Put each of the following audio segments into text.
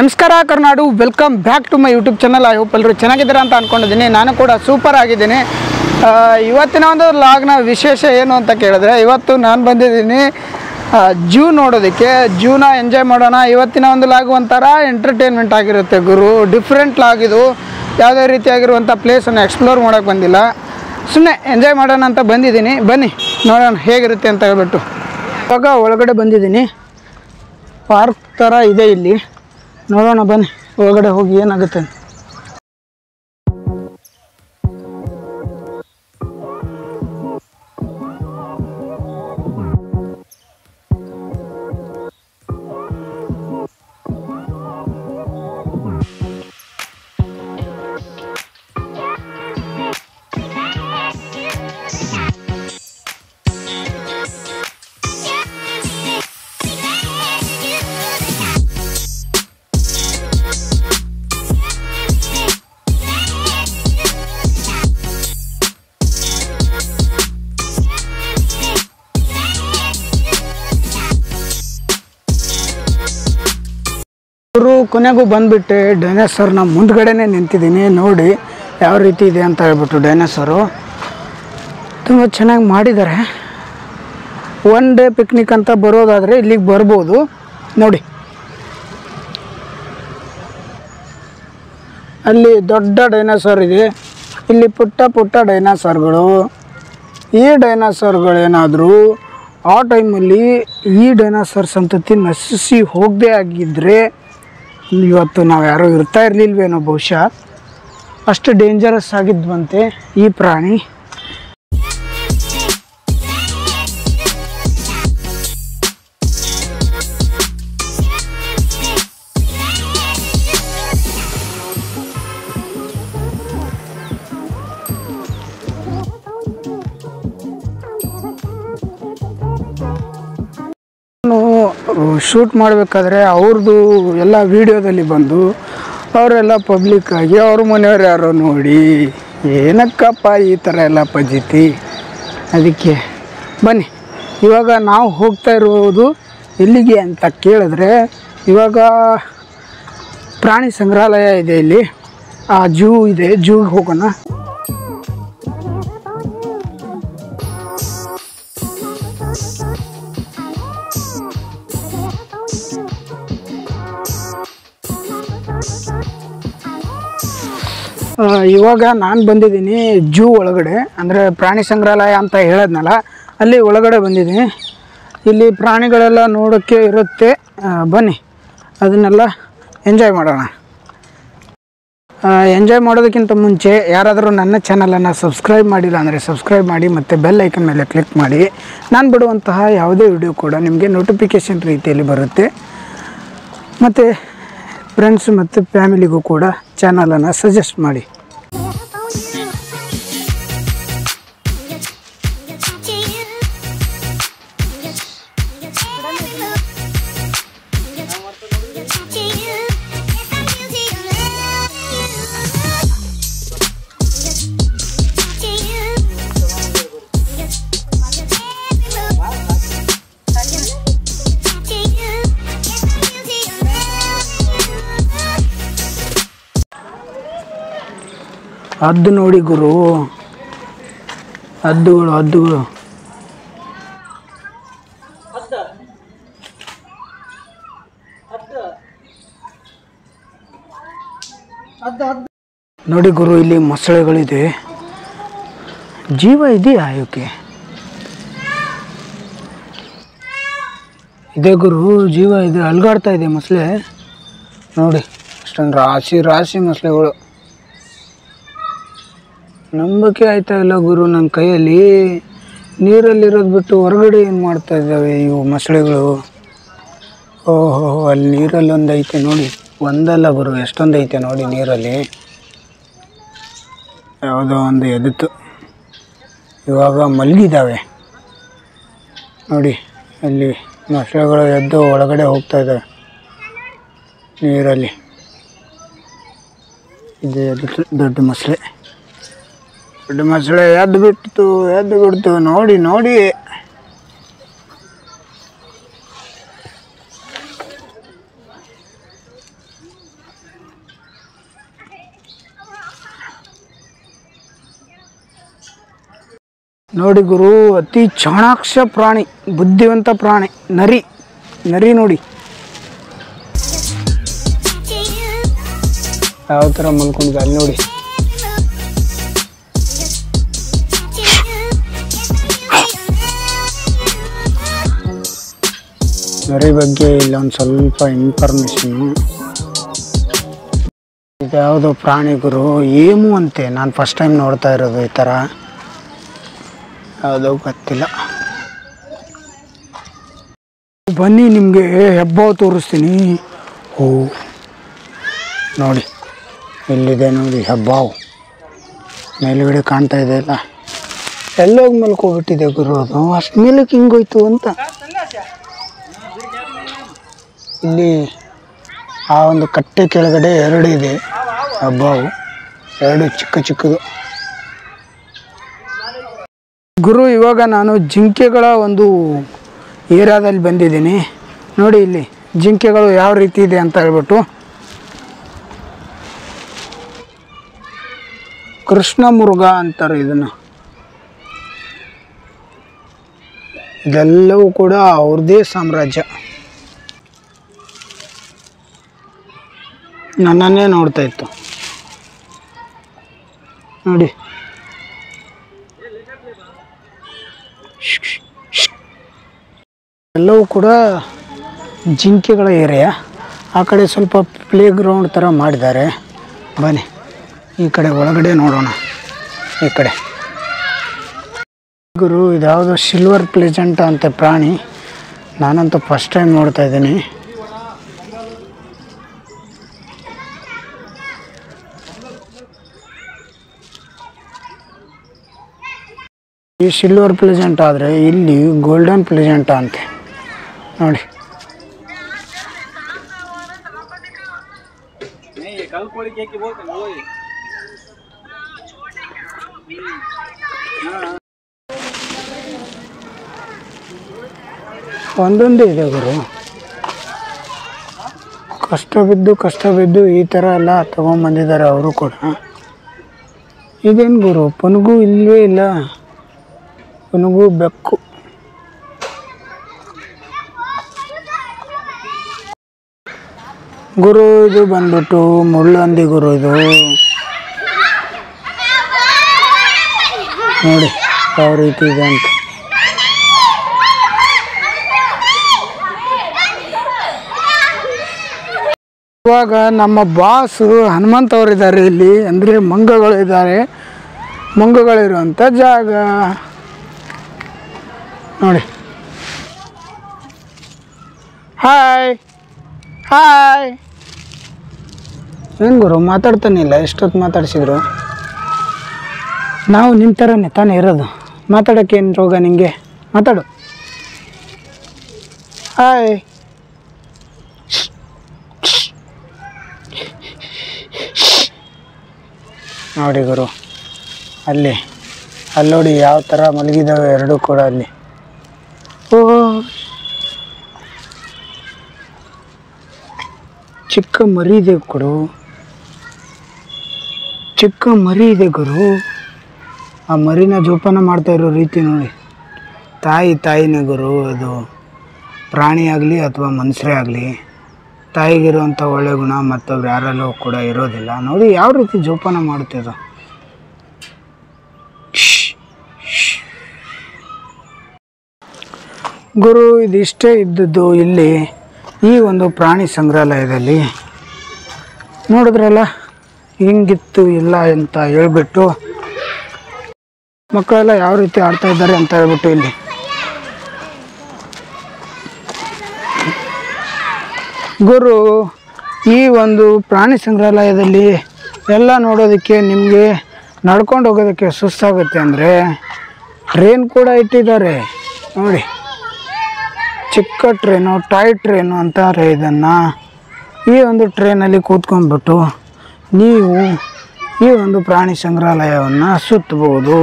ನಮಸ್ಕಾರ Karnadu, welcome back to my YouTube channel. I hope ಎಲ್ಲರೂ ಚೆನ್ನಾಗಿದ್ದೀರಾ ಅಂತ ಅಂದ್ಕೊಂಡಿದ್ದೀನಿ. ನಾನು ಕೂಡ ಸೂಪರ್ ಆಗಿದ್ದೀನಿ. ಇವತ್ತಿನ ಒಂದು ಲಾಗ್ನ ವಿಶೇಷ ಏನು ಅಂತ ಕೇಳಿದ್ರೆ, ಇವತ್ತು ನಾನು ಬಂದಿದ್ದೀನಿ ಜೂ ನೋಡೋದಕ್ಕೆ. ಜೂನ ಎಂಜಾಯ್ ಮಾಡೋಣ. ಇವತ್ತಿನ ಒಂದು ಲಾಗ್ ಒಂಥರ ಎಂಟರ್ಟೈನ್ಮೆಂಟ್ ಆಗಿರುತ್ತೆ ಗುರು. ಡಿಫ್ರೆಂಟ್ ಲಾಗ್ ಇದು. ಯಾವುದೇ ರೀತಿಯಾಗಿರುವಂಥ ಪ್ಲೇಸನ್ನು ಎಕ್ಸ್ಪ್ಲೋರ್ ಮಾಡೋಕ್ಕೆ ಬಂದಿಲ್ಲ, ಸುಮ್ಮನೆ ಎಂಜಾಯ್ ಮಾಡೋಣ ಅಂತ ಬಂದಿದ್ದೀನಿ. ಬನ್ನಿ ನೋಡೋಣ ಹೇಗಿರುತ್ತೆ ಅಂತ ಹೇಳ್ಬಿಟ್ಟು. ಇವಾಗ ಒಳಗಡೆ ಬಂದಿದ್ದೀನಿ. ಪಾರ್ಕ್ ಥರ ಇದೆ ಇಲ್ಲಿ, ನೋಡೋಣ ಬನ್ನಿ ಒಳಗಡೆ ಹೋಗಿ ಏನಾಗುತ್ತೆ. ಕೊನೆಗೂ ಬಂದುಬಿಟ್ಟೆ. ಡೈನೋಸರ್ನ ಮುಂದ್ಗಡೆನೇ ನಿಂತಿದ್ದೀನಿ. ನೋಡಿ ಯಾವ ರೀತಿ ಇದೆ ಅಂತ ಹೇಳ್ಬಿಟ್ಟು. ಡೈನೋಸರು ತುಂಬ ಚೆನ್ನಾಗಿ ಮಾಡಿದ್ದಾರೆ. ಒನ್ ಡೇ ಪಿಕ್ನಿಕ್ ಅಂತ ಬರೋದಾದರೆ ಇಲ್ಲಿಗೆ ಬರ್ಬೋದು. ನೋಡಿ ಅಲ್ಲಿ ದೊಡ್ಡ ಡೈನೋಸರ್ ಇದೆ, ಇಲ್ಲಿ ಪುಟ್ಟ ಪುಟ್ಟ ಡೈನೋಸರ್ಗಳು. ಈ ಡೈನೋಸರ್ಗಳೇನಾದರೂ ಆ ಟೈಮಲ್ಲಿ ಈ ಡೈನೋಸರ್ ಸಂತತಿ ನಶಿಸಿ ಹೋಗದೇ ಆಗಿದ್ದರೆ ಇವತ್ತು ನಾವು ಯಾರೂ ಇರ್ತಾ ಇರಲಿಲ್ವೇನೋ ಬಹುಶಃ. ಅಷ್ಟು ಡೇಂಜರಸ್ ಆಗಿದ್ವಂತೆ ಈ ಪ್ರಾಣಿ. ಶೂಟ್ ಮಾಡಬೇಕಾದ್ರೆ ಅವ್ರದ್ದು ಎಲ್ಲ ವೀಡಿಯೋದಲ್ಲಿ ಬಂದು ಅವರೆಲ್ಲ ಪಬ್ಲಿಕ್ಕಾಗಿ ಅವ್ರ ಮನೆಯವ್ರು ಯಾರೋ ನೋಡಿ ಏನಕ್ಕಪ್ಪ ಈ ಥರ ಎಲ್ಲ ಪದ್ಧತಿ. ಅದಕ್ಕೆ ಬನ್ನಿ ಇವಾಗ ನಾವು ಹೋಗ್ತಾ ಇರುವುದು ಎಲ್ಲಿಗೆ ಅಂತ ಕೇಳಿದ್ರೆ, ಇವಾಗ ಪ್ರಾಣಿ ಸಂಗ್ರಹಾಲಯ ಇದೆ ಇಲ್ಲಿ, ಆ ಜೂ ಇದೆ, ಜೂಗೆ ಹೋಗೋಣ. ಇವಾಗ ನಾನು ಬಂದಿದ್ದೀನಿ ಜೂ ಒಳಗಡೆ, ಅಂದರೆ ಪ್ರಾಣಿ ಸಂಗ್ರಹಾಲಯ ಅಂತ ಹೇಳಿದ್ನಲ್ಲ, ಅಲ್ಲಿ ಒಳಗಡೆ ಬಂದಿದ್ದೀನಿ. ಇಲ್ಲಿ ಪ್ರಾಣಿಗಳೆಲ್ಲ ನೋಡೋಕ್ಕೆ ಇರುತ್ತೆ. ಬನ್ನಿ ಅದನ್ನೆಲ್ಲ ಎಂಜಾಯ್ ಮಾಡೋಣ. ಎಂಜಾಯ್ ಮಾಡೋದಕ್ಕಿಂತ ಮುಂಚೆ ಯಾರಾದರೂ ನನ್ನ ಚಾನಲನ್ನು ಸಬ್ಸ್ಕ್ರೈಬ್ ಮಾಡಿಲ್ಲ ಅಂದರೆ ಸಬ್ಸ್ಕ್ರೈಬ್ ಮಾಡಿ, ಮತ್ತು ಬೆಲ್ ಐಕನ್ ಮೇಲೆ ಕ್ಲಿಕ್ ಮಾಡಿ. ನಾನು ಬಿಡುವಂತಹ ಯಾವುದೇ ವಿಡಿಯೋ ಕೂಡ ನಿಮಗೆ ನೋಟಿಫಿಕೇಷನ್ ರೀತಿಯಲ್ಲಿ ಬರುತ್ತೆ. ಮತ್ತು ಫ್ರೆಂಡ್ಸ್ ಮತ್ತು ಫ್ಯಾಮಿಲಿಗೂ ಕೂಡ ಚಾನಲನ್ನು ಸಜೆಸ್ಟ್ ಮಾಡಿ. ಹದ್ದು ನೋಡಿ ಗುರು, ಹದ್ದುಗಳು. ನೋಡಿ ಗುರು, ಇಲ್ಲಿ ಮೊಸಳೆಗಳಿದೆ. ಜೀವ ಇದೆಯಾ ಇವಕ್ಕೆ? ಇದೆ ಗುರು, ಜೀವ ಇದೆ. ಅಲ್ಗಾಡ್ತಾ ಇದೆ ಮೊಸಳೆ. ನೋಡಿ ಅಷ್ಟೊಂದು ರಾಶಿ ಮೊಸಳೆಗಳು. ನಂಬಿಕೆ ಆಯ್ತಾ ಇಲ್ಲ ಗುರು ನನ್ನ ಕೈಯಲ್ಲಿ. ನೀರಲ್ಲಿರೋದು ಬಿಟ್ಟು ಹೊರಗಡೆ ಏನು ಮಾಡ್ತಾ ಇದ್ದಾವೆ ಇವು ಮೊಸಳೆಗಳು? ಓಹೋ, ಅಲ್ಲಿ ನೀರಲ್ಲಿ ಒಂದು ಐತೆ ನೋಡಿ. ಒಂದಲ್ಲ ಗುರು, ಎಷ್ಟೊಂದು ಐತೆ ನೋಡಿ ನೀರಲ್ಲಿ. ಯಾವುದೋ ಒಂದು ಎದ್ದಿತ್ತು, ಇವಾಗ ಮಲಗಿದ್ದಾವೆ ನೋಡಿ. ಅಲ್ಲಿ ಮೊಸಳೆಗಳು ಎದ್ದು ಒಳಗಡೆ ಹೋಗ್ತಾ ಇದ್ದಾವೆ ನೀರಲ್ಲಿ. ಇದು ಎದ್ದಿತ್ತು ದೊಡ್ಡ ಮೊಸಳೆ. ದೊಡ್ಡ ಮೊಸಳೆ ಎದ್ದು ಬಿಡ್ತು ನೋಡಿ. ನೋಡಿ ಗುರು, ಅತಿ ಚಾಣಾಕ್ಷ ಪ್ರಾಣಿ, ಬುದ್ಧಿವಂತ ಪ್ರಾಣಿ, ನರಿ. ನರಿ ನೋಡಿ ಯಾವ ಥರ ಮಲ್ಕೊಂಡಿದೆ ಅಲ್ಲಿ ನೋಡಿ. ನರಿ ಬಗ್ಗೆ ಇಲ್ಲ ಒಂದು ಸ್ವಲ್ಪ ಇನ್ಫಾರ್ಮೇಷನ್ನು. ಇದ್ಯಾವುದೋ ಪ್ರಾಣಿ ಗುರು, ಏಮು ಅಂತೆ. ನಾನು ಫಸ್ಟ್ ಟೈಮ್ ನೋಡ್ತಾ ಇರೋದು ಈ ಥರ. ಯಾವುದೋ ಗೊತ್ತಿಲ್ಲ. ಬನ್ನಿ ನಿಮಗೆ ಹೆಬ್ಬಾವು ತೋರಿಸ್ತೀನಿ. ಓ ನೋಡಿ, ಇಲ್ಲಿದೆ ನೋಡಿ ಹೆಬ್ಬಾವು. ಮೇಲುಗಡೆ ಕಾಣ್ತಾ ಇದೆ ಅಲ್ಲ, ಎಲ್ಲೋಗಿ ಮಲ್ಕೋಬಿಟ್ಟಿದೆ ಗುರು. ಅದು ಅಷ್ಟು ಮೇಲಕ್ಕೆ ಹಿಂಗೋಯ್ತು ಅಂತ. ಇಲ್ಲಿ ಆ ಒಂದು ಕಟ್ಟೆ ಕೆಳಗಡೆ 2 ಇದೆ ಹೆಬ್ಬಾವು, 2 ಚಿಕ್ಕ ಚಿಕ್ಕದು. ಗುರು, ಇವಾಗ ನಾನು ಜಿಂಕೆಗಳ ಒಂದು ಏರಿಯಾದಲ್ಲಿ ಬಂದಿದ್ದೀನಿ. ನೋಡಿ ಇಲ್ಲಿ ಜಿಂಕೆಗಳು ಯಾವ ರೀತಿ ಇದೆ ಅಂತ ಹೇಳ್ಬಿಟ್ಟು. ಕೃಷ್ಣ ಮೃಗ ಅಂತಾರೆ ಇದನ್ನು. ಇದೆಲ್ಲವೂ ಕೂಡ ಅವ್ರದ್ದೇ ಸಾಮ್ರಾಜ್ಯ. ನನ್ನನ್ನೇ ನೋಡ್ತಾ ಇತ್ತು ನೋಡಿ. ಎಲ್ಲವೂ ಕೂಡ ಜಿಂಕೆಗಳ ಏರಿಯಾ. ಆ ಕಡೆ ಸ್ವಲ್ಪ ಪ್ಲೇ ಗ್ರೌಂಡ್ ಥರ ಮಾಡಿದ್ದಾರೆ. ಬನ್ನಿ ಈ ಕಡೆ ಒಳಗಡೆ ನೋಡೋಣ. ಈ ಕಡೆ ಗುರು, ಇದ್ಯಾವುದೋ ಸಿಲ್ವರ್ ಪ್ಲೆಜೆಂಟ್ ಅಂತ ಪ್ರಾಣಿ. ನಾನಂತೂ ಫಸ್ಟ್ ಟೈಮ್ ನೋಡ್ತಾ ಇದ್ದೀನಿ. ಈ ಸಿಲ್ವರ್ ಪ್ಲೆಜೆಂಟ್ ಆದರೆ ಇಲ್ಲಿ ಗೋಲ್ಡನ್ ಪ್ಲೆಜೆಂಟ್ ಅಂತೆ ನೋಡಿ. ಒಂದೊಂದೇ ಇದೆ ಗುರು. ಕಷ್ಟ ಬಿದ್ದು ಈ ಥರ ಎಲ್ಲ ತೊಗೊಂಬಂದಿದ್ದಾರೆ ಅವರು ಕೂಡ. ಇದೇನು ಗುರು, ಪುನುಗು ಇಲ್ಲವೇ ಇಲ್ಲ. ಪುನುಗು ಬೆಕ್ಕು. ಗುರು, ಇದು ಬಂದ್ಬಿಟ್ಟು ಮುಳ್ಳಂದಿ ಗುರು. ಇದು ನೋಡಿ ಯಾವ ರೀತಿ ಇದೆ ಅಂತ. ಇವಾಗ ನಮ್ಮ ಬಾಸು ಹನುಮಂತ ಅವರಿದ್ದಾರೆ ಇಲ್ಲಿ. ಅಂದರೆ ಮಂಗಗಳಿರುವಂಥ ಜಾಗ ನೋಡಿ. ಹಾಯ್ ಏನು ಗುರು, ಮಾತಾಡ್ತಾನಿಲ್ಲ. ಎಷ್ಟೊತ್ತು ಮಾತಾಡ್ಸಿದ್ರು. ನಾವು ನಿಮ್ಮ ಥರನೇ ತಾನೇ ಇರೋದು. ಮಾತಾಡೋಕ್ಕೆ ಏನು ರೋಗ ನಿಂಗೆ? ಮಾತಾಡು. ಹಾಯ್. ನೋಡಿ ಗುರು, ಅಲ್ಲಿ ನೋಡಿ ಯಾವ ಥರ ಮಲಗಿದ್ದಾವೆ 2 ಕೂಡ ಅಲ್ಲಿ. ಓ, ಚಿಕ್ಕ ಮರಿ ಇದೆ ಗುರು. ಆ ಮರಿನ ಜೋಪಾನ ಮಾಡ್ತಾ ಇರೋ ರೀತಿ ನೋಡಿ. ತಾಯಿನೇ ಗುರು. ಅದು ಪ್ರಾಣಿ ಆಗಲಿ ಅಥವಾ ಮನುಷ್ಯರೇ ಆಗಲಿ, ತಾಯಿಗಿರುವಂಥ ಒಳ್ಳೆ ಗುಣ ಮತ್ತವ್ರು ಯಾರಲ್ಲೂ ಕೂಡ ಇರೋದಿಲ್ಲ. ನೋಡಿ ಯಾವ ರೀತಿ ಜೋಪಾನ ಮಾಡುತ್ತಿದ್ದು. ಗುರು, ಇದಿಷ್ಟೇ ಇದ್ದದ್ದು ಇಲ್ಲಿ ಈ ಒಂದು ಪ್ರಾಣಿ ಸಂಗ್ರಹಾಲಯದಲ್ಲಿ. ನೋಡಿದ್ರಲ್ಲ ಹಿಂಗಿತ್ತು ಇಲ್ಲ ಅಂತ ಹೇಳ್ಬಿಟ್ಟು, ಮಕ್ಕಳೆಲ್ಲ ಯಾವ ರೀತಿ ಆಡ್ತಾ ಇದ್ದಾರೆ ಅಂತ ಹೇಳ್ಬಿಟ್ಟು. ಇಲ್ಲಿ ಗುರು, ಈ ಒಂದು ಪ್ರಾಣಿ ಸಂಗ್ರಹಾಲಯದಲ್ಲಿ ಎಲ್ಲ ನೋಡೋದಕ್ಕೆ ನಿಮಗೆ ನಡ್ಕೊಂಡು ಹೋಗೋದಕ್ಕೆ ಸುಸ್ತಾಗುತ್ತೆ. ಅಂದರೆ ಟ್ರೈನ್ ಕೂಡ ಇಟ್ಟಿದ್ದಾರೆ ನೋಡಿ. ಚಿಕ್ಕ ಟ್ರೈನು, ಟಾಯ್ ಟ್ರೈನು ಅಂತಾರೆ ಇದನ್ನು. ಈ ಒಂದು ಟ್ರೈನಲ್ಲಿ ಕೂತ್ಕೊಂಡ್ಬಿಟ್ಟು ನೀವು ಈ ಒಂದು ಪ್ರಾಣಿ ಸಂಗ್ರಹಾಲಯವನ್ನು ಸುತ್ತಬಹುದು.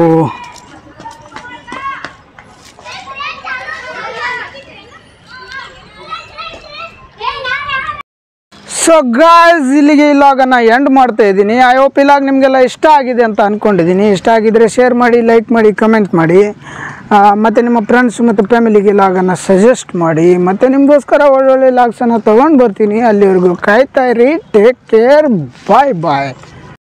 ಸೊ ಗಾಯ್ಸ್, ಇಲ್ಲಿಗೆ ಈ ಲಾಗನ್ನು ಎಂಡ್ ಮಾಡ್ತಾ ಇದ್ದೀನಿ. ಐ ಹೋಪ್ ಈ ಲಾಗ್ ನಿಮಗೆಲ್ಲ ಇಷ್ಟ ಆಗಿದೆ ಅಂತ ಅಂದ್ಕೊಂಡಿದ್ದೀನಿ. ಇಷ್ಟ ಆಗಿದ್ದರೆ ಶೇರ್ ಮಾಡಿ, ಲೈಕ್ ಮಾಡಿ, ಕಮೆಂಟ್ ಮಾಡಿ, ಮತ್ತು ನಿಮ್ಮ ಫ್ರೆಂಡ್ಸ್ ಮತ್ತು ಫ್ಯಾಮಿಲಿಗೆ ಲಾಗನ್ನು ಸಜೆಸ್ಟ್ ಮಾಡಿ. ಮತ್ತು ನಿಮಗೋಸ್ಕರ ಒಳ್ಳೊಳ್ಳೆ ಲಾಗ್ಸನ್ನು ತೊಗೊಂಡು ಬರ್ತೀನಿ. ಅಲ್ಲಿವರೆಗೂ ಕಾಯ್ತಾ ಇರಿ. Take care. ಬಾಯ್ ಬಾಯ್.